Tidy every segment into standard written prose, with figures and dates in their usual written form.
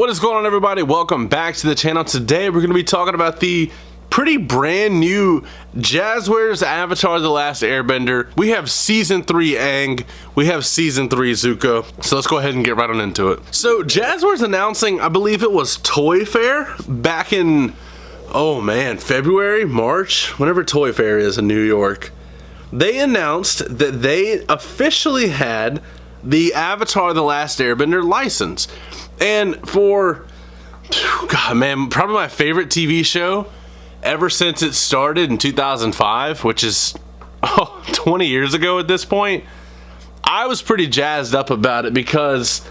What is going on, everybody? Welcome back to the channel. Today we're going to be talking about the pretty brand new Jazzwares Avatar The Last Airbender. We have Season 3 Aang, we have Season 3 Zuko, so let's go ahead and get right on into it. So Jazzwares announcing, I believe it was Toy Fair back in, oh man, February, March, whenever Toy Fair is in New York. They announced that they officially had the Avatar The Last Airbender license. And for, God man, probably my favorite TV show ever since it started in 2005, which is 20 years ago at this point, I was pretty jazzed up about it because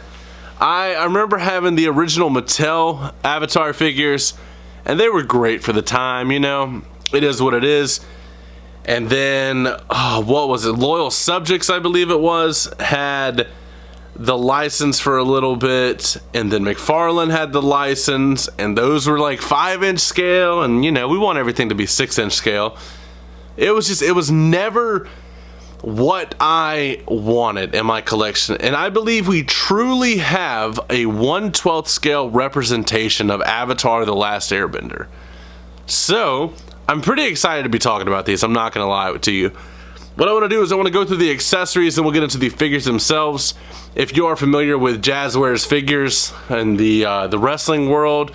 I remember having the original Mattel Avatar figures, and they were great for the time, you know. It is what it is. And then, what was it? Loyal Subjects, I believe it was, had the license for a little bit, and then McFarlane had the license, and those were like 5-inch scale, and you know, we want everything to be 6-inch scale. It was never what I wanted in my collection, and I believe we truly have a 1/12 scale representation of Avatar The Last Airbender. So I'm pretty excited to be talking about these, I'm not gonna lie to you. What I want to do is I want to go through the accessories and we'll get into the figures themselves. If you are familiar with Jazzwares figures and the wrestling world,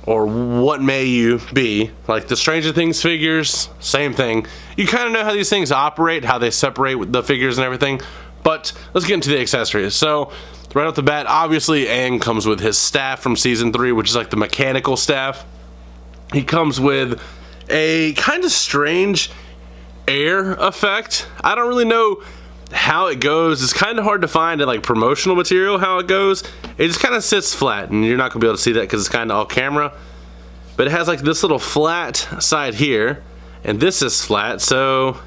or what may you be, like the Stranger Things figures, same thing. You kind of know how these things operate, how they separate the figures and everything. But let's get into the accessories. So right off the bat, obviously Aang comes with his staff from Season 3, which is like the mechanical staff. He comes with a kind of strange air effect. I don't really know how it goes. It's kind of hard to find in like promotional material how it goes. It just kind of sits flat, and you're not gonna be able to see that because it's kind of off camera. But it has like this little flat side here, and this is flat, so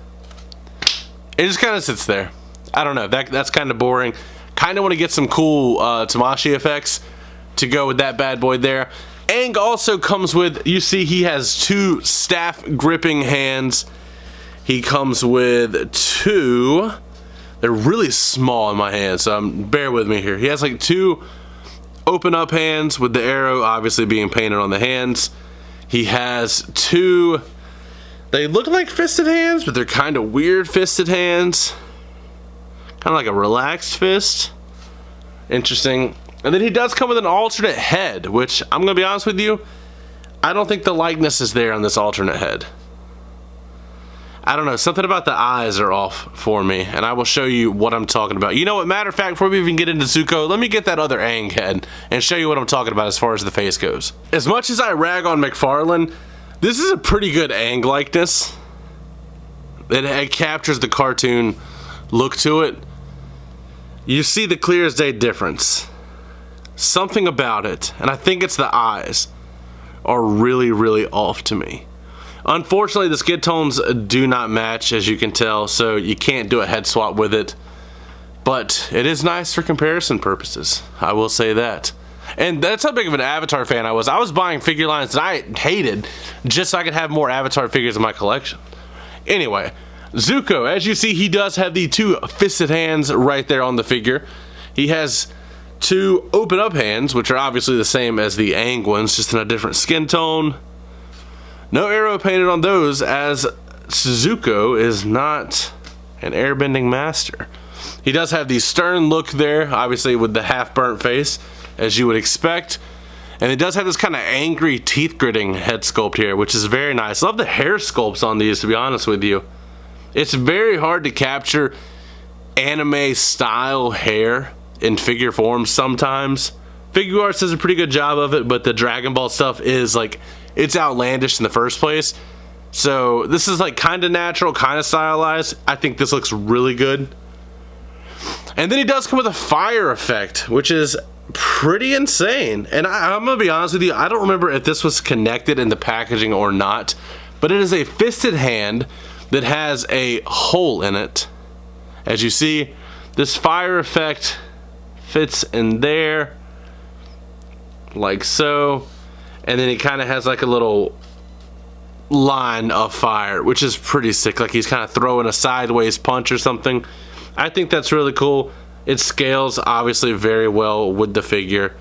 it just kind of sits there. I don't know. That's kind of boring. Kind of want to get some cool Tamashii effects to go with that bad boy there. Aang also comes with, you see, he has two staff gripping hands. He comes with two, they're really small in my hands, so bear with me here. He has like two open up hands with the arrow obviously being painted on the hands. He has two, they look like fisted hands, but they're kind of weird fisted hands. Kind of like a relaxed fist. Interesting. And then he does come with an alternate head, which I'm going to be honest with you, I don't think the likeness is there on this alternate head. I don't know, something about the eyes are off for me, and I will show you what I'm talking about. You know what, matter of fact, before we even get into Zuko, let me get that other Aang head and show you what I'm talking about as far as the face goes. As much as I rag on McFarlane, this is a pretty good Aang likeness. It captures the cartoon look to it. You see the clear as day difference. Something about it, and I think it's the eyes, are really, really off to me. Unfortunately, the skin tones do not match, as you can tell, so you can't do a head swap with it. But it is nice for comparison purposes, I will say that. And that's how big of an Avatar fan I was. I was buying figure lines that I hated just so I could have more Avatar figures in my collection. Anyway, Zuko, as you see, he does have the two fisted hands right there on the figure. He has two open up hands, which are obviously the same as the Aang ones, just in a different skin tone. No arrow painted on those, as Zuko is not an airbending master. He does have the stern look there, obviously with the half burnt face, as you would expect. And it does have this kind of angry teeth gritting head sculpt here, which is very nice. Love the hair sculpts on these, to be honest with you. It's very hard to capture anime style hair in figure form sometimes. Figure Arts does a pretty good job of it, but the Dragon Ball stuff is like, it's outlandish in the first place. So this is like kind of natural, kind of stylized. I think this looks really good. And then he does come with a fire effect, which is pretty insane. And I'm gonna be honest with you, I don't remember if this was connected in the packaging or not, but it is a fisted hand that has a hole in it. As you see, this fire effect fits in there like so, and then he kind of has like a little line of fire, which is pretty sick, like he's kind of throwing a sideways punch or something. I think that's really cool. It scales obviously very well with the figure.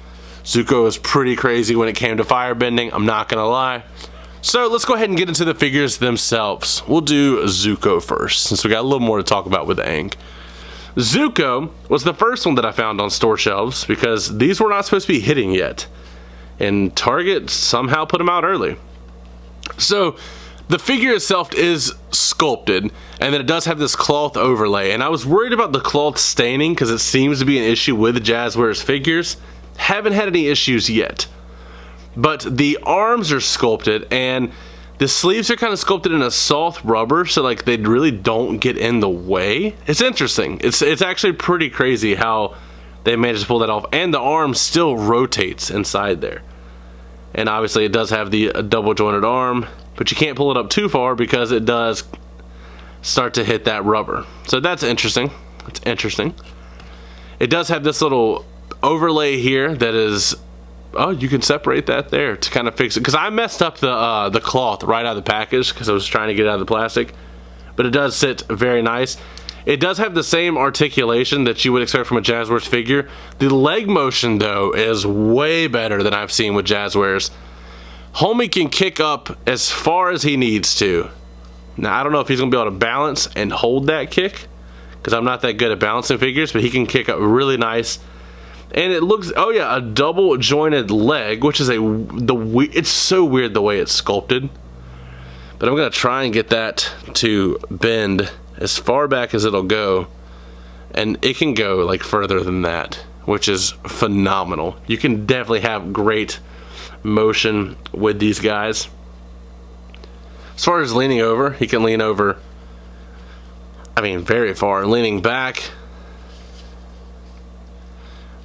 Zuko is pretty crazy when it came to firebending, I'm not gonna lie. So let's go ahead and get into the figures themselves. We'll do Zuko first, since we got a little more to talk about with Aang. Zuko was the first one that I found on store shelves because these were not supposed to be hitting yet, and Target somehow put them out early. So the figure itself is sculpted, and then it does have this cloth overlay, and I was worried about the cloth staining because it seems to be an issue with Jazzwares figures. Haven't had any issues yet. But the arms are sculpted, and the sleeves are kind of sculpted in a soft rubber, so like they really don't get in the way. It's interesting. It's actually pretty crazy how they managed to pull that off, and the arm still rotates inside there. And obviously it does have the double jointed arm, but you can't pull it up too far because it does start to hit that rubber. So that's interesting. It's interesting. It does have this little overlay here that is, oh, you can separate that there to kind of fix it, because I messed up the cloth right out of the package because I was trying to get it out of the plastic, but it does sit very nice. It does have the same articulation that you would expect from a Jazzwares figure. The leg motion though is way better than I've seen with Jazzwares. Homie can kick up as far as he needs to. Now I don't know if he's gonna be able to balance and hold that kick, because I'm not that good at balancing figures, but he can kick up really nice. And it looks, oh yeah, a double jointed leg, which is it's so weird the way it's sculpted. But I'm gonna try and get that to bend as far back as it'll go, and it can go like further than that, which is phenomenal. You can definitely have great motion with these guys. As far as leaning over, he can lean over, I mean, very far. Leaning back,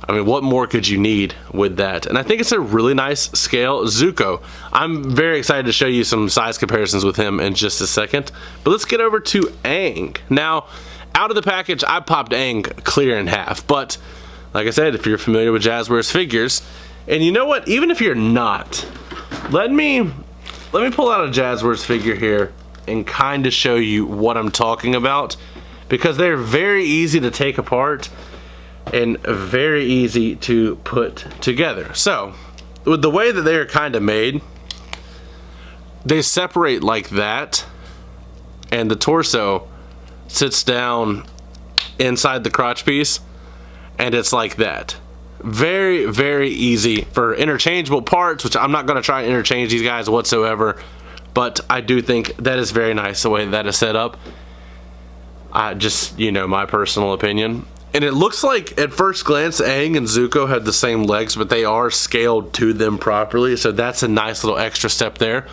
I mean, what more could you need with that? And I think it's a really nice scale. Zuko, I'm very excited to show you some size comparisons with him in just a second. But let's get over to Aang. Now, out of the package, I popped Aang clear in half. But, like I said, if you're familiar with Jazzwares figures, and you know what? Even if you're not, let me pull out a Jazzwares figure here and kind of show you what I'm talking about. Because they're very easy to take apart and very easy to put together. So, with the way that they're kind of made, they separate like that, and the torso sits down inside the crotch piece, and it's like that. Very, very easy for interchangeable parts, which I'm not going to try and interchange these guys whatsoever, but I do think that is very nice the way that is set up. Just, you know, my personal opinion. And it looks like, at first glance, Aang and Zuko have the same legs, but they are scaled to them properly, so that's a nice little extra step there.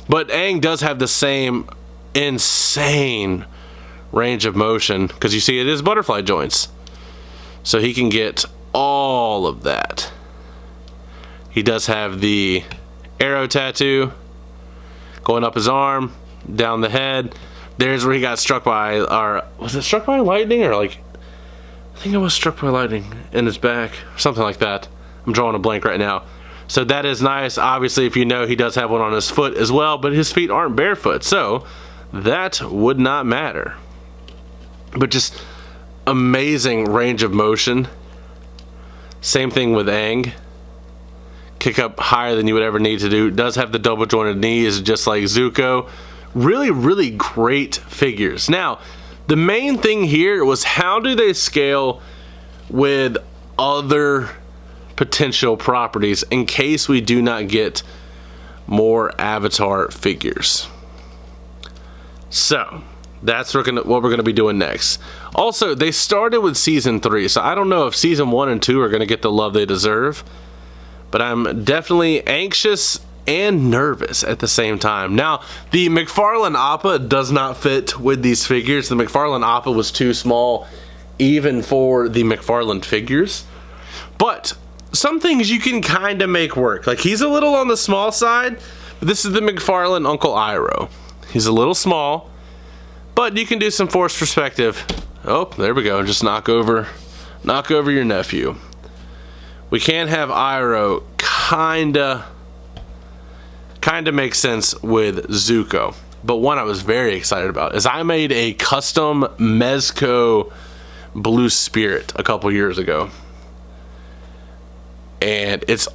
But Aang does have the same insane range of motion, because you see it is butterfly joints. So he can get all of that. He does have the arrow tattoo going up his arm, down the head. There's where he got struck by, or was it struck by lightning, or like, I think it was struck by lightning in his back, or something like that. I'm drawing a blank right now. So that is nice. Obviously, if you know, he does have one on his foot as well, but his feet aren't barefoot, so that would not matter. But just amazing range of motion. Same thing with Aang. Kick up higher than you would ever need to do. Does have the double jointed knees, just like Zuko. Really, really great figures. Now, the main thing here was, how do they scale with other potential properties in case we do not get more Avatar figures? So that's what we're going to be doing next. Also, they started with season 3, so I don't know if season 1 and 2 are going to get the love they deserve, but I'm definitely anxious and nervous at the same time. Now, the McFarlane Appa does not fit with these figures. The McFarlane Appa was too small even for the McFarlane figures, but some things you can kind of make work. Like, he's a little on the small side, but this is the McFarlane Uncle Iroh. He's a little small, but you can do some forced perspective. Oh, there we go. Just knock over your nephew. We can have Iroh kinda makes sense with Zuko. But one I was very excited about is I made a custom Mezco Blue Spirit a couple years ago. and it's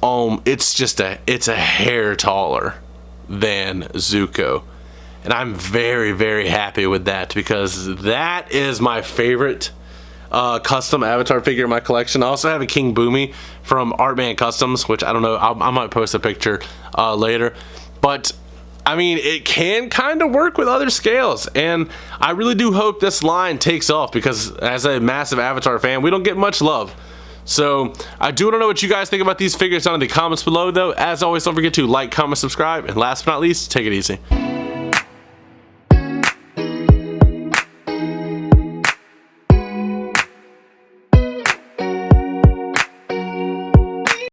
a hair taller than Zuko, and I'm very, very happy with that because that is my favorite custom avatar figure in my collection. I also have a King Boomy from Artman Customs, which I don't know, I might post a picture later, but I mean, it can kind of work with other scales, and I really do hope this line takes off because as a massive Avatar fan, we don't get much love. So I do want to know what you guys think about these figures down in the comments below, though. As always, don't forget to like, comment, subscribe, and last but not least, take it easy.